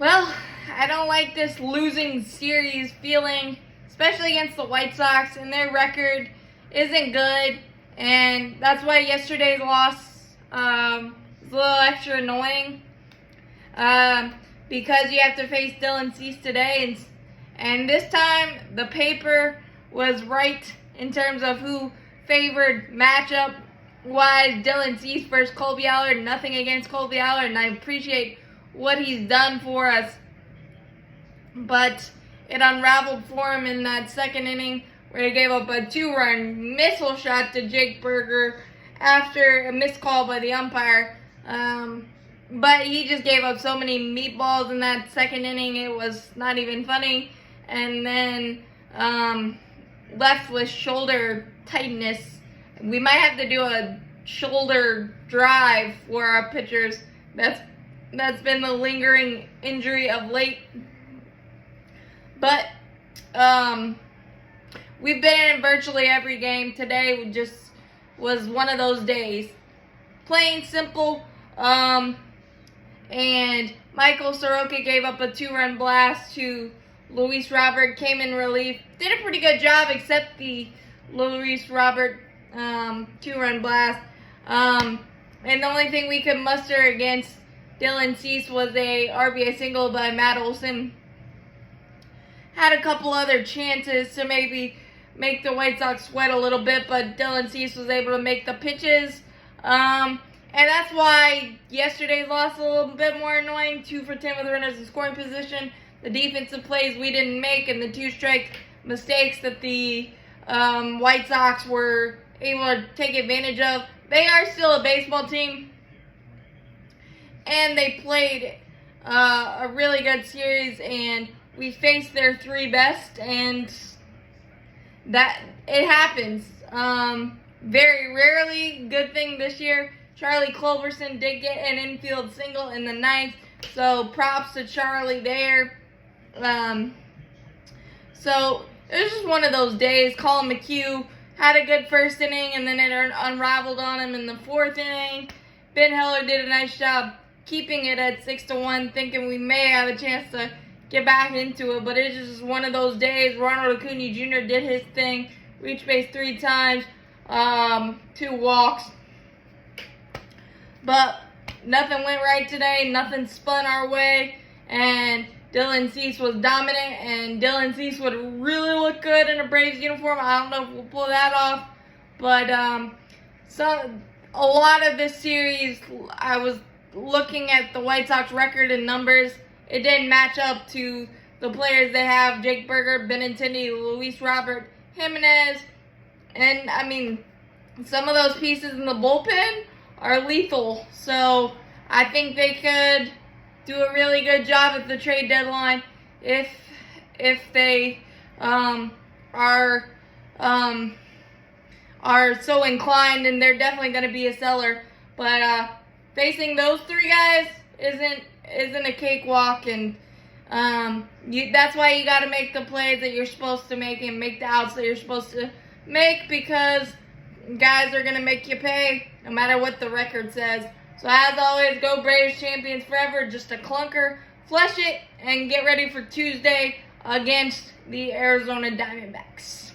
Well, I don't like this losing series feeling, especially against the White Sox, and their record isn't good. And that's why yesterday's loss was a little extra annoying because you have to face Dylan Cease today. And this time, the paper was right in terms of who favored matchup-wise. Dylan Cease versus Colby Allard. Nothing against Colby Allard, and I appreciate what he's done for us. But it unraveled for him in that second inning where he gave up a 2-run missile shot to Jake Berger after a missed call by the umpire. But he just gave up so many meatballs in that second inning, it was not even funny. And then left with shoulder tightness. We might have to do a shoulder drive for our pitchers. That's been the lingering injury of late. But we've been in virtually every game. Today just was one of those days. Plain simple. And Michael Soroka gave up a 2-run blast to Luis Robert, came in relief. Did a pretty good job except the Luis Robert 2-run blast. And the only thing we could muster against Dylan Cease was a RBI single by Matt Olson. Had a couple other chances to maybe make the White Sox sweat a little bit, but Dylan Cease was able to make the pitches. And that's why yesterday's loss was a little bit more annoying. 2 for 10 with runners in scoring position. The defensive plays we didn't make and the 2-strike mistakes that the White Sox were able to take advantage of. They are still a baseball team. And they played a really good series, and we faced their 3 best, and that it happens. Very rarely. Good thing this year, Charlie Culberson did get an infield single in the 9th, so props to Charlie there. So it was just one of those days. Colin McHugh had a good first inning, and then it unraveled on him in the 4th inning. Ben Heller did a nice job keeping it at 6-1, thinking we may have a chance to get back into it, but it's just one of those days. Ronald Acuna Jr. did his thing, reached base 3 times, 2 walks, but nothing went right today, nothing spun our way, and Dylan Cease was dominant, and Dylan Cease would really look good in a Braves uniform. I don't know if we'll pull that off, but a lot of this series, I was looking at the White Sox record and numbers. It didn't match up to the players they have: Jake Berger, Benintendi, Luis Robert, Jimenez, and I mean, some of those pieces in the bullpen are lethal. So I think they could do a really good job at the trade deadline if they are so inclined, and they're definitely going to be a seller. But facing those 3 guys isn't a cakewalk, and that's why you got to make the plays that you're supposed to make and make the outs that you're supposed to make, because guys are going to make you pay no matter what the record says. So as always, go Braves, champions forever. Just a clunker. Flush it and get ready for Tuesday against the Arizona Diamondbacks.